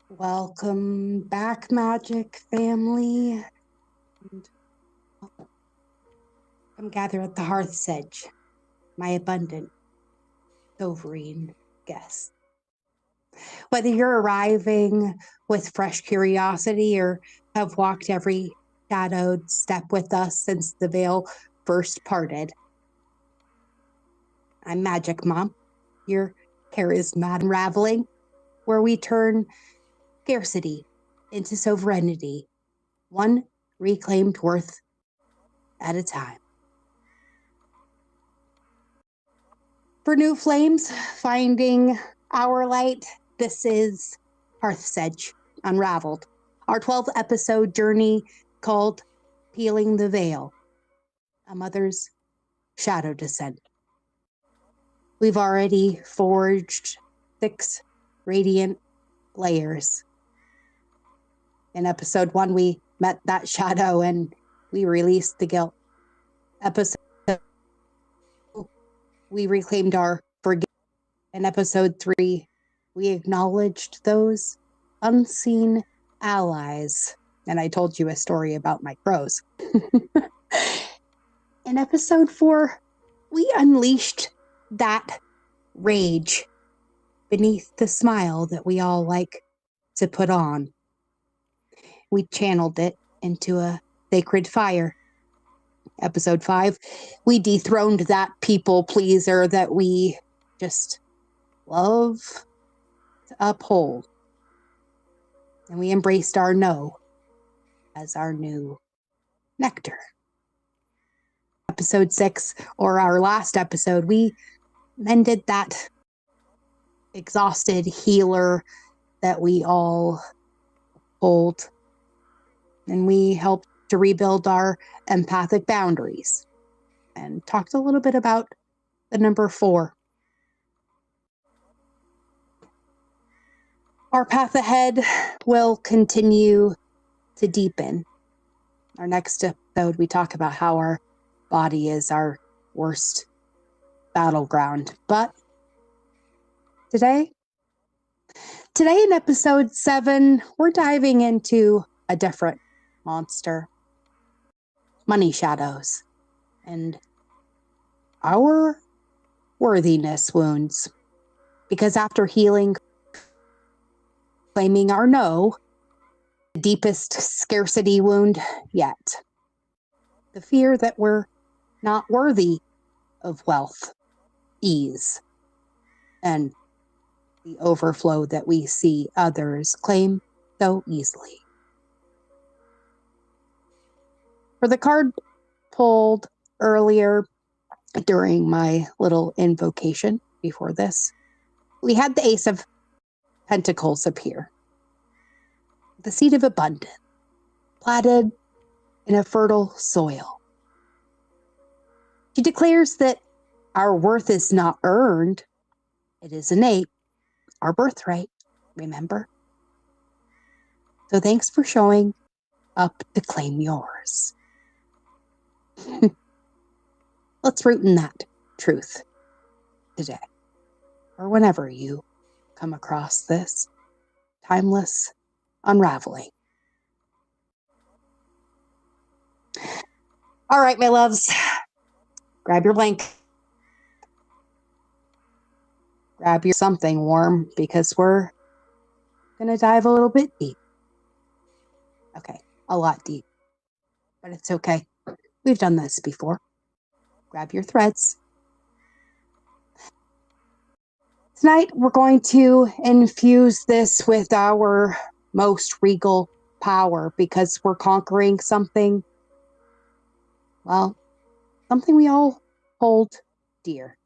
Welcome back, Majik family. And come gather at the hearth's edge, my abundant, sovereign guest. Whether you're arriving with fresh curiosity or have walked every shadowed step with us since the veil first parted, I'm Majik Mom, your charisma unraveling, where we turn scarcity into sovereignty, one reclaimed worth at a time. For new flames, finding our light, this is Hearth's Edge Unraveled, our 12-episode journey called Peeling the Veil, a mother's shadow descent. We've already forged 6 radiant layers. In episode 1, we met that shadow and we released the guilt. Episode 2, we reclaimed our forgiveness. In episode 3, we acknowledged those unseen allies. And I told you a story about my crows. In episode 4, we unleashed that rage beneath the smile that we all like to put on. We channeled it into a sacred fire. Episode 5, we dethroned that people pleaser that we just love to uphold. And we embraced our no as our new nectar. Episode 6, or our last episode, we mended that exhausted healer that we all hold. And we helped to rebuild our empathic boundaries and talked a little bit about the number 4. Our path ahead will continue to deepen. Our next episode, we talk about how our body is our worst battleground. But today in episode 7, we're diving into a different monster. Money shadows and our worthiness wounds. Because after healing, claiming our no, the deepest scarcity wound yet. The fear that we're not worthy of wealth, ease, and the overflow that we see others claim so easily. For the card pulled earlier during my little invocation before this, we had the Ace of Pentacles appear. The seed of abundance, planted in a fertile soil. She declares that our worth is not earned, it is innate, our birthright, remember? So thanks for showing up to claim yours. Let's root in that truth today, or whenever you come across this timeless unraveling. All right, my loves, grab your blanket. Grab your something warm because we're going to dive a little bit deep. Okay, a lot deep, but it's okay. We've done this before. Grab your threads. Tonight, we're going to infuse this with our most regal power because we're conquering something, well, something we all hold dear.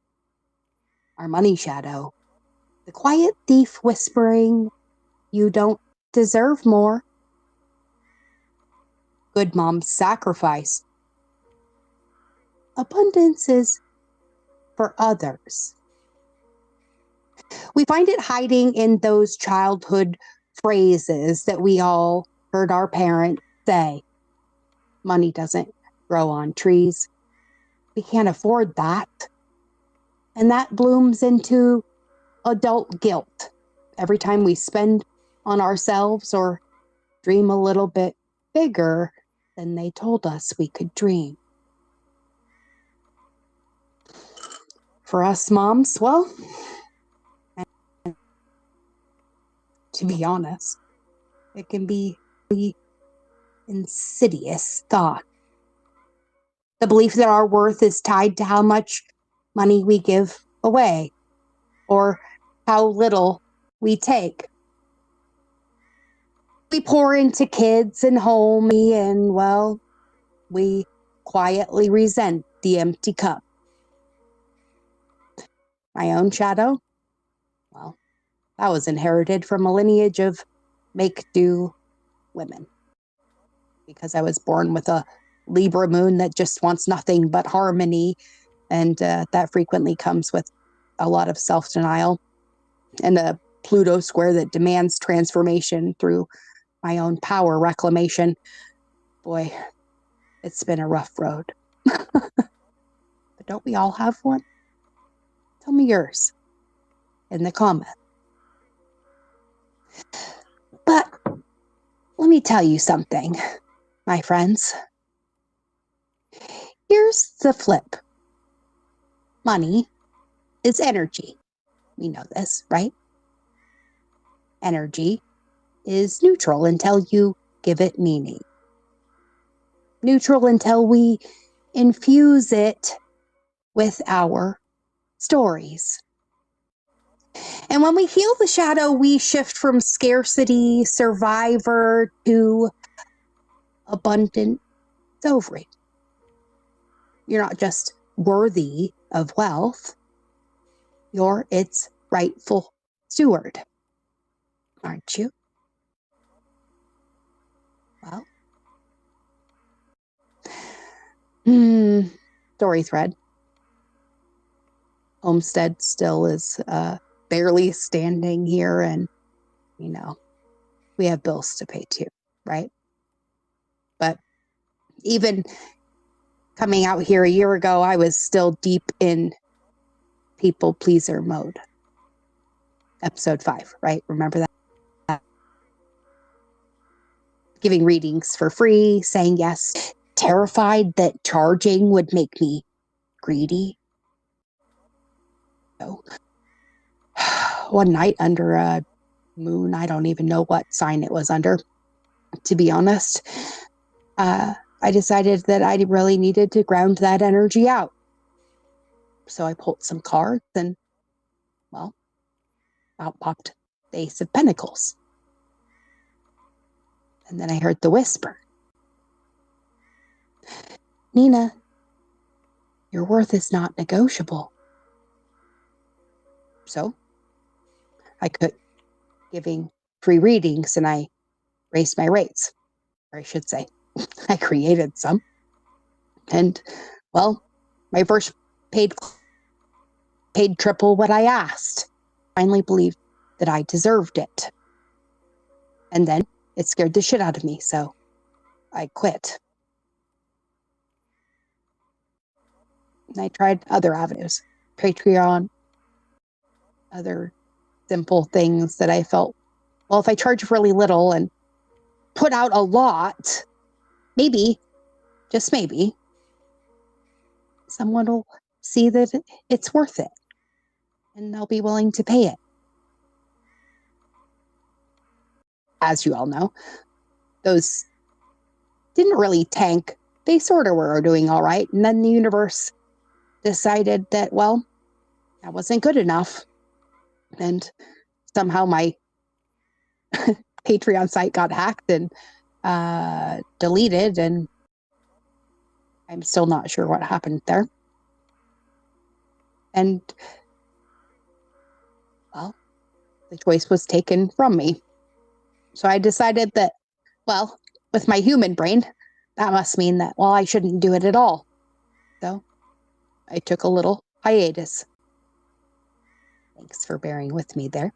Our money shadow. The quiet thief whispering, you don't deserve more. Good mom's sacrifice. Abundance is for others. We find it hiding in those childhood phrases that we all heard our parents say. Money doesn't grow on trees. We can't afford that. And that blooms into adult guilt every time we spend on ourselves or dream a little bit bigger than they told us we could dream. For us moms, well, to be honest, it can be really insidious thought. The belief that our worth is tied to how much money we give away or how little we take. We pour into kids and home and, well, we quietly resent the empty cup. My own shadow? Well, that was inherited from a lineage of make-do women. Because I was born with a Libra moon that just wants nothing but harmony, and that frequently comes with a lot of self-denial, and a Pluto square that demands transformation through my own power reclamation. Boy, it's been a rough road. But don't we all have one? Tell me yours in the comments. But let me tell you something, my friends. Here's the flip. Money is energy. We know this, right? Energy is neutral until you give it meaning. Neutral until we infuse it with our stories. And when we heal the shadow, we shift from scarcity, survivor, to abundant ovary. You're not just worthy of wealth, you're its rightful steward, aren't you? Well, story thread. Homestead still is barely standing here, and, we have bills to pay too, right? But even coming out here a year ago, I was still deep in people pleaser mode. Episode 5, right? Remember that? Giving readings for free, saying yes, terrified that charging would make me greedy. So, one night under a moon, I don't even know what sign it was under, to be honest, I decided that I really needed to ground that energy out. So I pulled some cards and, well, out popped the Ace of Pentacles. And then I heard the whisper. Nina, your worth is not negotiable. So I quit giving free readings and I raised my rates. Or I should say, I created some. And, well, my first paid triple what I asked. Finally believed that I deserved it. And then it scared the shit out of me, so I quit. And I tried other avenues, Patreon, other simple things that I felt, well, if I charge really little and put out a lot, maybe, just maybe, someone will see that it's worth it and they'll be willing to pay it. As you all know, those didn't really tank. They sort of were doing all right. And then the universe decided that, well, that wasn't good enough. And somehow my Patreon site got hacked and deleted, and I'm still not sure what happened there. And, well, the choice was taken from me. So I decided that, well, with my human brain, that must mean that, well, I shouldn't do it at all. So I took a little hiatus. Thanks for bearing with me there.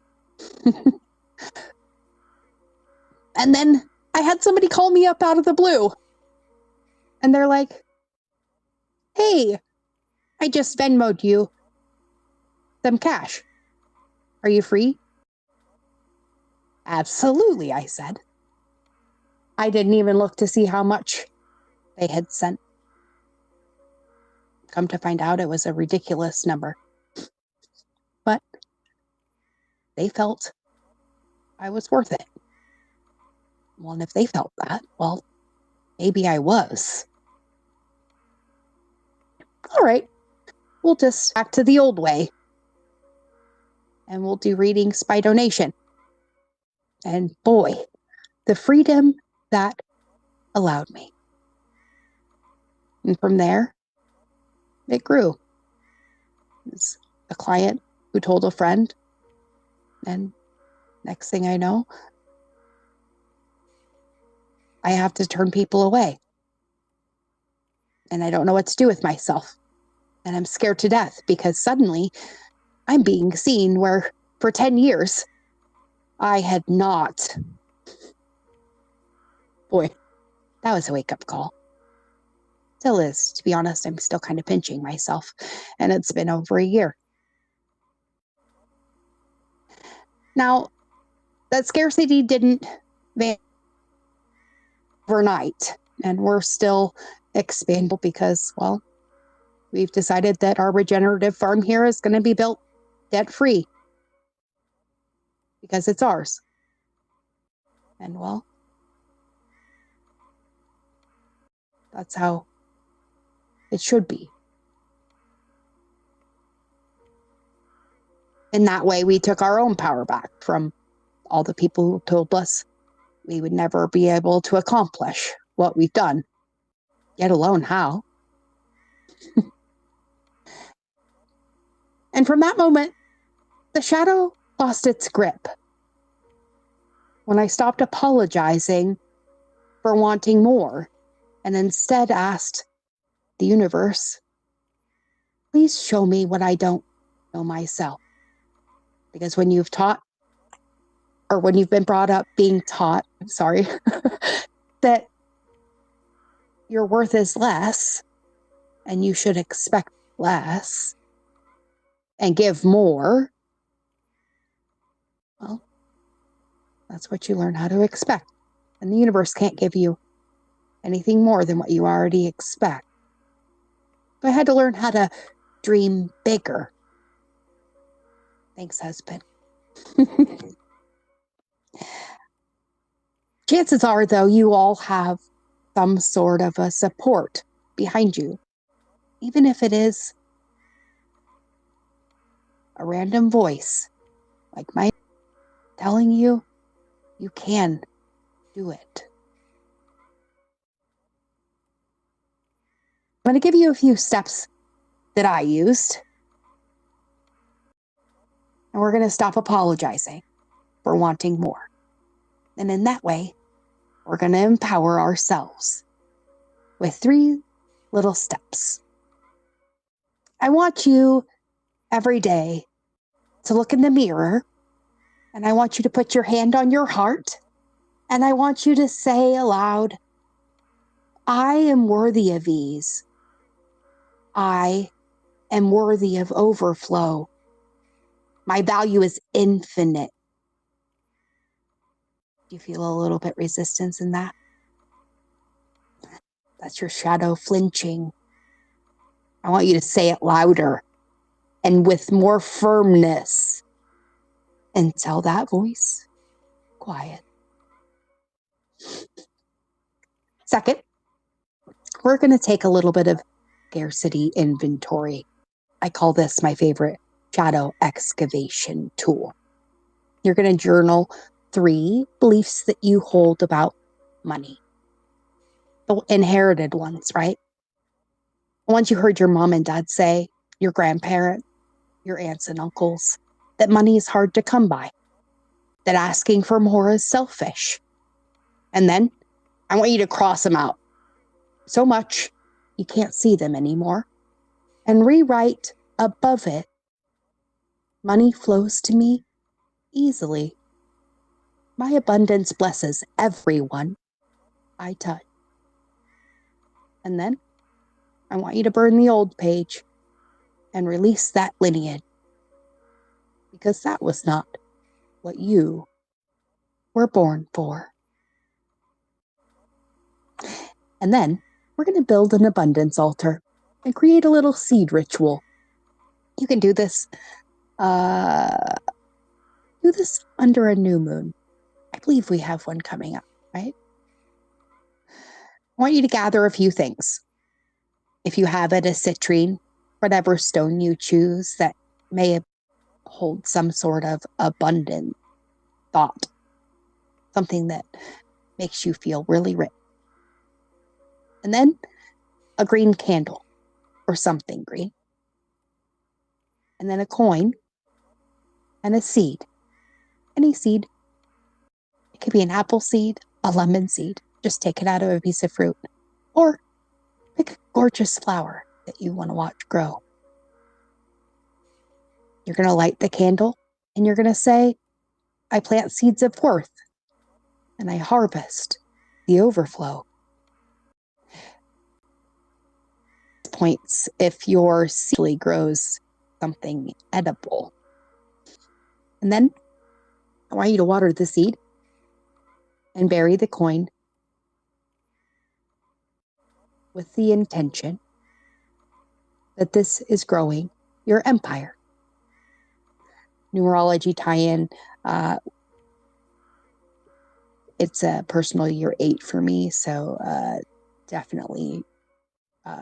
And then I had somebody call me up out of the blue. And they're like, hey, I just Venmo'd you some cash. Are you free? Absolutely, I said. I didn't even look to see how much they had sent. Come to find out, it was a ridiculous number. But they felt I was worth it. Well, and if they felt that, well, maybe I was. All right, we'll just back to the old way. And we'll do readings by donation. And boy, the freedom that allowed me. And from there, it grew. It was a client who told a friend. And next thing I know, I have to turn people away. And I don't know what to do with myself. And I'm scared to death because suddenly I'm being seen where for 10 years I had not. Boy, that was a wake-up call. Still is, to be honest. I'm still kind of pinching myself. And it's been over a year. Now, that scarcity didn't vanish overnight. And we're still expanding because, well, we've decided that our regenerative farm here is going to be built debt-free. Because it's ours. And, well, that's how it should be. In that way, we took our own power back from all the people who told us we would never be able to accomplish what we've done, yet alone how. And from that moment, the shadow lost its grip. When I stopped apologizing for wanting more and instead asked the universe, please show me what I don't know myself. Because when you've taught, or when you've been brought up being taught, that your worth is less and you should expect less and give more, well, that's what you learn how to expect. And the universe can't give you anything more than what you already expect. So I had to learn how to dream bigger. Thanks, husband. Chances are, though, you all have some sort of a support behind you, even if it is a random voice like mine telling you you can do it. I'm going to give you a few steps that I used, and we're going to stop apologizing for wanting more. And in that way, we're going to empower ourselves with 3 little steps. I want you every day to look in the mirror, and I want you to put your hand on your heart, and I want you to say aloud, I am worthy of ease. I am worthy of overflow. My value is infinite. Do you feel a little bit resistance in that? That's your shadow flinching. I want you to say it louder and with more firmness and tell that voice quiet. Second, we're going to take a little bit of scarcity inventory. I call this my favorite shadow excavation tool. You're going to journal 3 beliefs that you hold about money. The inherited ones, right? Once you heard your mom and dad say, your grandparent, your aunts and uncles, that money is hard to come by, that asking for more is selfish. And then I want you to cross them out so much you can't see them anymore, and rewrite above it, money flows to me easily. My abundance blesses everyone I touch. And then I want you to burn the old page and release that lineage, because that was not what you we're born for. And then we're going to build an abundance altar and create a little seed ritual. You can do this under a new moon. I believe we have one coming up, right? I want you to gather a few things. If you have it, a citrine, whatever stone you choose that may hold some sort of abundant thought, something that makes you feel really rich. And then a green candle or something green. And then a coin and a seed. Any seed. It could be an apple seed, a lemon seed. Just take it out of a piece of fruit. Or pick a gorgeous flower that you want to watch grow. You're going to light the candle and you're going to say, I plant seeds of worth and I harvest the overflow. Points if your seed grows something edible. And then I want you to water the seed and bury the coin with the intention that this is growing your empire. Numerology tie-in, it's a personal year 8 for me, so definitely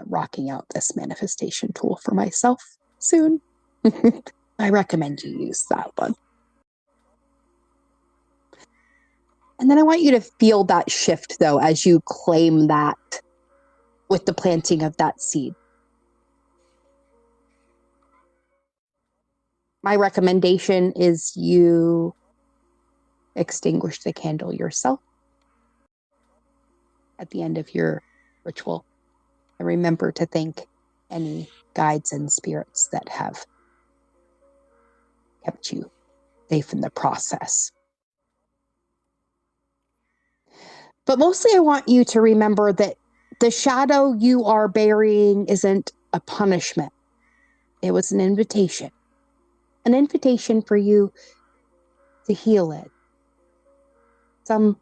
rocking out this manifestation tool for myself soon. I recommend you use that one. And then I want you to feel that shift, though, as you claim that with the planting of that seed. My recommendation is you extinguish the candle yourself at the end of your ritual. And remember to thank any guides and spirits that have kept you safe in the process. But mostly I want you to remember that the shadow you are burying isn't a punishment. It was an invitation for you to heal it. Some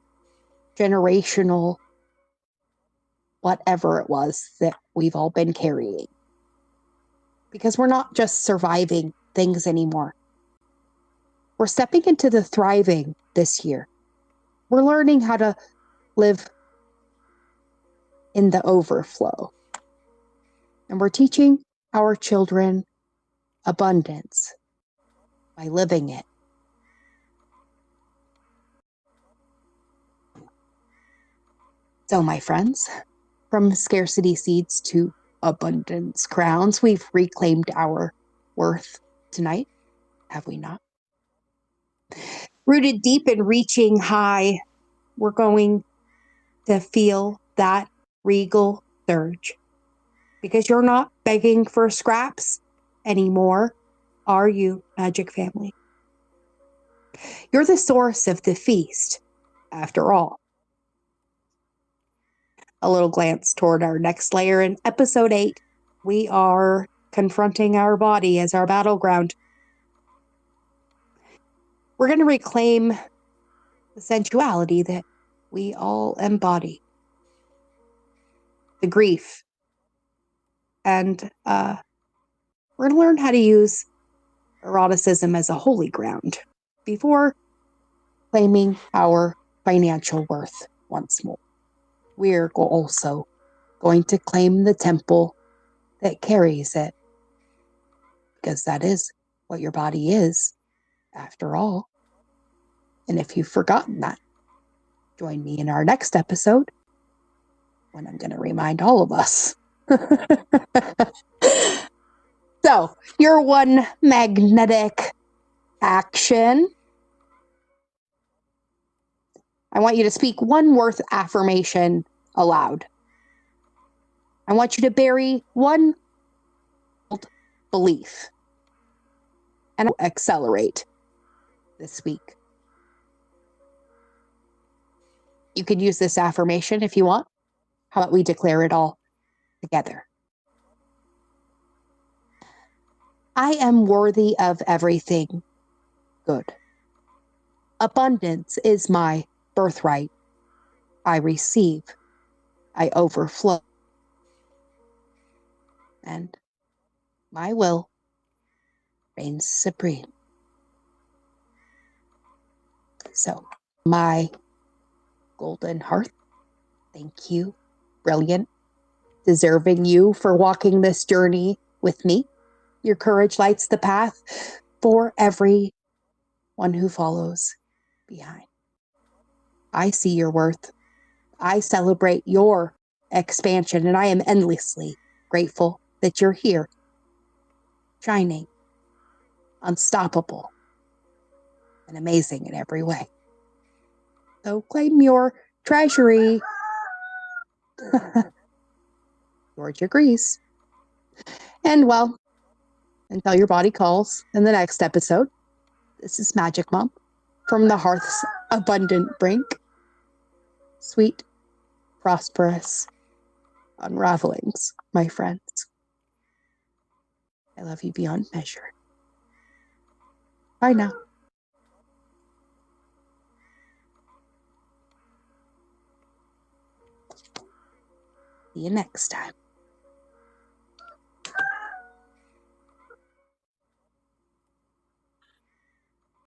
generational whatever it was that we've all been carrying. Because we're not just surviving things anymore. We're stepping into the thriving this year. We're learning how to live in the overflow. And we're teaching our children abundance by living it. So, my friends, from scarcity seeds to abundance crowns, we've reclaimed our worth tonight, have we not? Rooted deep and reaching high, we're going to feel that regal surge. Because you're not begging for scraps anymore, are you, Majik family? You're the source of the feast, after all. A little glance toward our next layer in episode 8. We are confronting our body as our battleground. We're going to reclaim the sensuality that we all embody. The grief. And we're going to learn how to use eroticism as a holy ground before claiming our financial worth once more. We're also going to claim the temple that carries it, because that is what your body is, after all. And if you've forgotten that, join me in our next episode when I'm going to remind all of us. So, your one magnetic action. I want you to speak one worth affirmation aloud. I want you to bury one belief and accelerate this week. You could use this affirmation if you want. How about we declare it all together? I am worthy of everything good. Abundance is my birthright. I receive. I overflow. And my will reigns supreme. So, my golden hearth, thank you. Brilliant. Deserving you for walking this journey with me. Your courage lights the path for everyone who follows behind. I see your worth. I celebrate your expansion, and I am endlessly grateful that you're here, shining, unstoppable, and amazing in every way. So claim your treasury. George agrees. And well, until your body calls in the next episode, this is Majik Mom from the Hearth's abundant brink. Sweet, prosperous unravelings, my friends. I love you beyond measure. Bye now. See you next time.